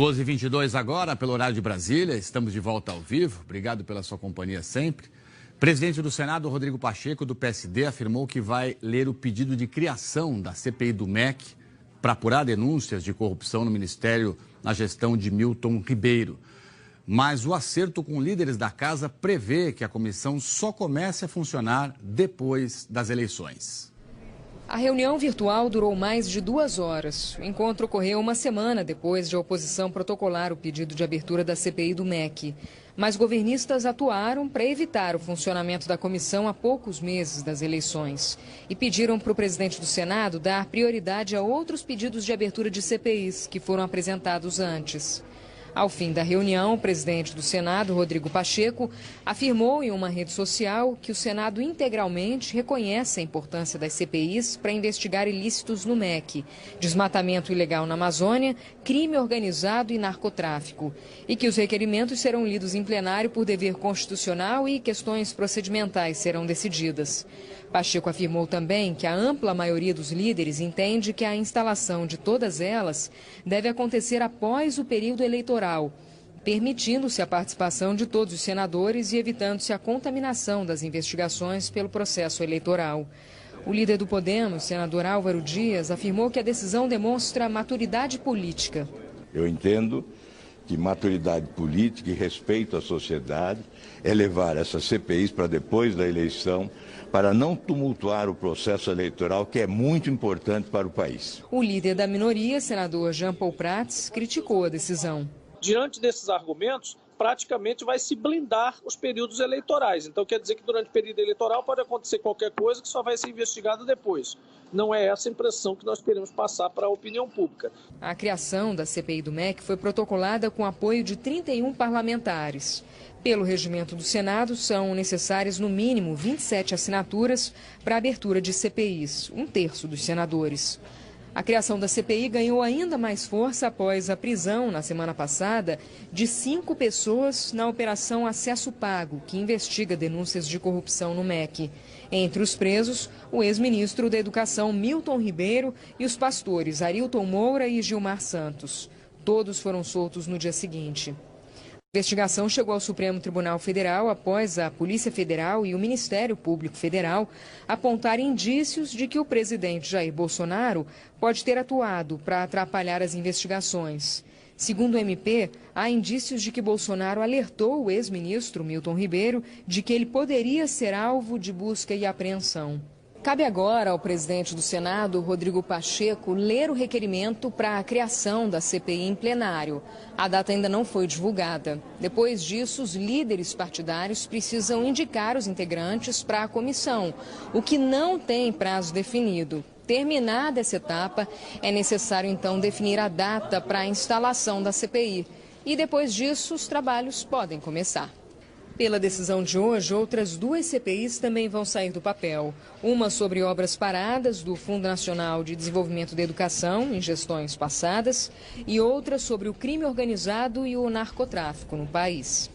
12h22 agora, pelo horário de Brasília. Estamos de volta ao vivo. Obrigado pela sua companhia sempre. Presidente do Senado, Rodrigo Pacheco, do PSD, afirmou que vai ler o pedido de criação da CPI do MEC para apurar denúncias de corrupção no Ministério na gestão de Milton Ribeiro. Mas o acerto com líderes da casa prevê que a comissão só comece a funcionar depois das eleições. A reunião virtual durou mais de 2 horas. O encontro ocorreu uma semana depois de a oposição protocolar o pedido de abertura da CPI do MEC. Mas governistas atuaram para evitar o funcionamento da comissão a poucos meses das eleições e pediram para o presidente do Senado dar prioridade a outros pedidos de abertura de CPIs que foram apresentados antes. Ao fim da reunião, o presidente do Senado, Rodrigo Pacheco, afirmou em uma rede social que o Senado integralmente reconhece a importância das CPIs para investigar ilícitos no MEC, desmatamento ilegal na Amazônia, crime organizado e narcotráfico, e que os requerimentos serão lidos em plenário por dever constitucional e questões procedimentais serão decididas. Pacheco afirmou também que a ampla maioria dos líderes entende que a instalação de todas elas deve acontecer após o período eleitoral, permitindo-se a participação de todos os senadores e evitando-se a contaminação das investigações pelo processo eleitoral. O líder do Podemos, senador Álvaro Dias, afirmou que a decisão demonstra maturidade política. Eu entendo que maturidade política e respeito à sociedade é levar essas CPIs para depois da eleição, para não tumultuar o processo eleitoral, que é muito importante para o país. O líder da minoria, senador Jean Paul Prats, criticou a decisão. Diante desses argumentos, praticamente vai se blindar os períodos eleitorais. Então quer dizer que durante o período eleitoral pode acontecer qualquer coisa que só vai ser investigada depois. Não é essa a impressão que nós queremos passar para a opinião pública. A criação da CPI do MEC foi protocolada com apoio de 31 parlamentares. Pelo regimento do Senado, são necessárias no mínimo 27 assinaturas para a abertura de CPIs, 1/3 dos senadores. A criação da CPI ganhou ainda mais força após a prisão, na semana passada, de 5 pessoas na Operação Acesso Pago, que investiga denúncias de corrupção no MEC. Entre os presos, o ex-ministro da Educação Milton Ribeiro e os pastores Arilton Moura e Gilmar Santos. Todos foram soltos no dia seguinte. A investigação chegou ao Supremo Tribunal Federal após a Polícia Federal e o Ministério Público Federal apontarem indícios de que o presidente Jair Bolsonaro pode ter atuado para atrapalhar as investigações. Segundo o MP, há indícios de que Bolsonaro alertou o ex-ministro Milton Ribeiro de que ele poderia ser alvo de busca e apreensão. Cabe agora ao presidente do Senado, Rodrigo Pacheco, ler o requerimento para a criação da CPI em plenário. A data ainda não foi divulgada. Depois disso, os líderes partidários precisam indicar os integrantes para a comissão, o que não tem prazo definido. Terminada essa etapa, é necessário então definir a data para a instalação da CPI. E depois disso, os trabalhos podem começar. Pela decisão de hoje, outras 2 CPIs também vão sair do papel. Uma sobre obras paradas do Fundo Nacional de Desenvolvimento da Educação em gestões passadas e outra sobre o crime organizado e o narcotráfico no país.